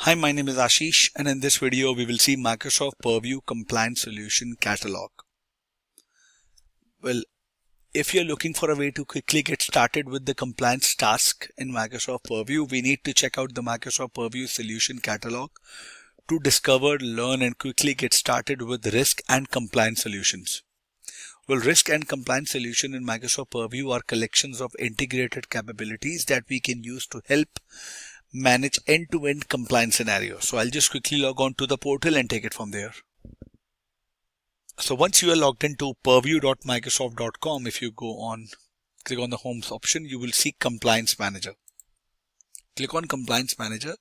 Hi, my name is Ashish, and in this video we will see Microsoft Purview Compliance Solution Catalog. Well, if you're looking for a way to quickly get started with the compliance task in Microsoft Purview, we need to check out the Microsoft Purview Solution Catalog to discover, learn, and quickly get started with risk and compliance solutions. Well, risk and compliance solution in Microsoft Purview are collections of integrated capabilities that we can use to help manage end-to-end compliance scenarios. So I'll just quickly log on to the portal and take it from there. So once you are logged into purview.microsoft.com, if you go on, click on the Home option, you will see Compliance Manager. Click on Compliance Manager.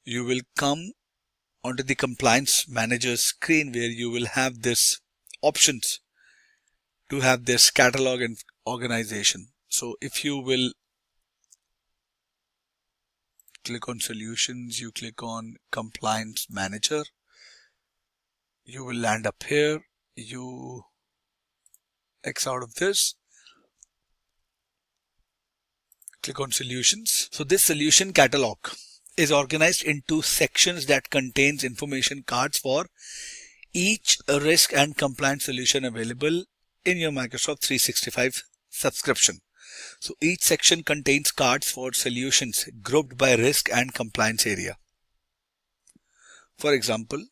You will come onto the Compliance Manager screen where you will have this options to have this catalog and organization. So if you will click on Solutions, you click on Compliance Manager, you will land up here. You X out of this, click on Solutions. So this solution catalog is organized into sections that contains information cards for each risk and compliance solution available in your Microsoft 365 subscription. So each section contains cards for solutions grouped by risk and compliance area. For example,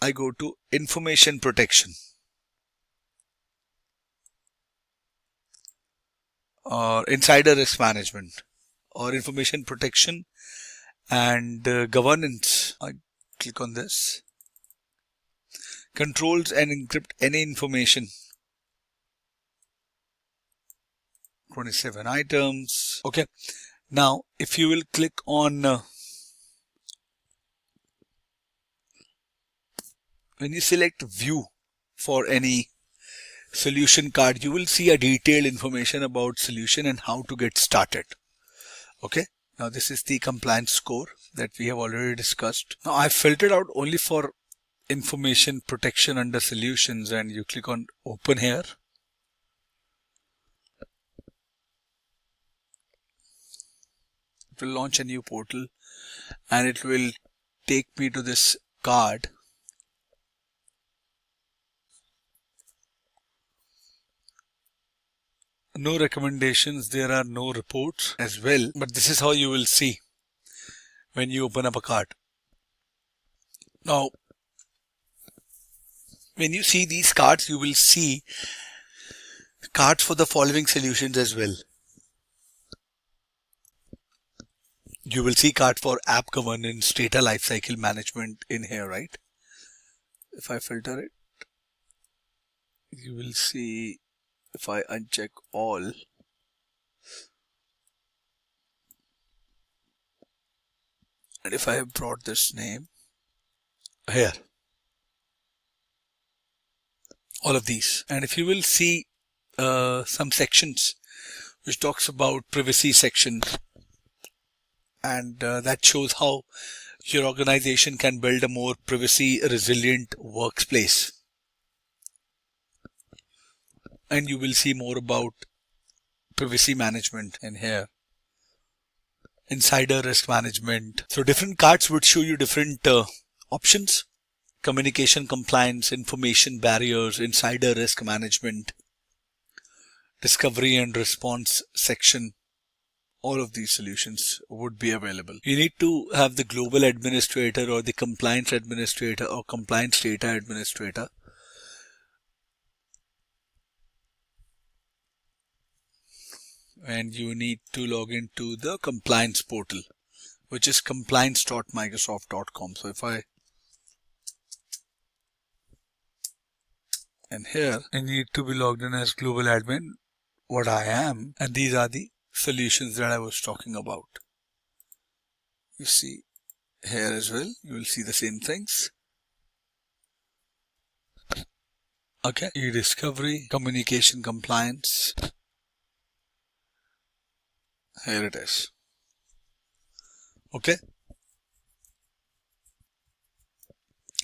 I go to information protection or insider risk management or information protection and governance. I click on this. Controls and encrypt any information. 27 items. Okay. Now, if you will click on when you select view for any solution card, you will see a detailed information about solution and how to get started. Okay. Now this is the compliance score that we have already discussed. Now I filtered out only for information protection under solutions, and you click on open here. It will launch a new portal and it will take me to this card. No recommendations, there are no reports as well, but this is how you will see when you open up a card. Now, when you see these cards, you will see cards for the following solutions as well. You will see card for app governance, data lifecycle management in here, right? If I filter it, you will see. If I uncheck all, and if I have brought this name here, all of these, and if you will see some sections which talks about privacy section, and that shows how your organization can build a more privacy resilient workplace. And you will see more about privacy management in here. Insider risk management. So different cards would show you different options. Communication compliance, information barriers, insider risk management, discovery and response section. All of these solutions would be available. You need to have the global administrator or the compliance administrator or compliance data administrator. And you need to log into the compliance portal, which is compliance.microsoft.com. So if I, and here I need to be logged in as global admin, what I am, and these are the solutions that I was talking about. You see here as well, you will see the same things. Okay, e-discovery, communication compliance. Here it is. Okay.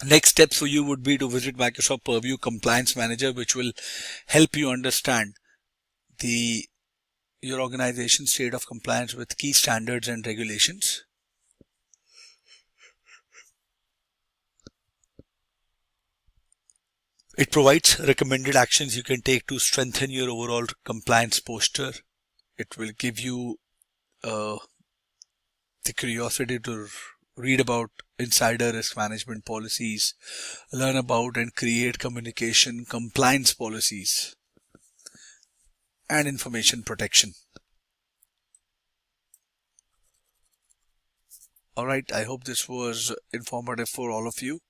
Next step for you would be to visit Microsoft Purview Compliance Manager, which will help you understand your organization's state of compliance with key standards and regulations. It provides recommended actions you can take to strengthen your overall compliance posture. It will give you the curiosity to read about insider risk management policies, learn about and create communication compliance policies, and information protection. Alright, I hope this was informative for all of you.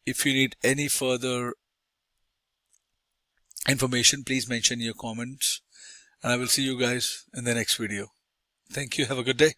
If you need any further information, please mention your comments, and I will see you guys in the next video. Thank you. Have a good day.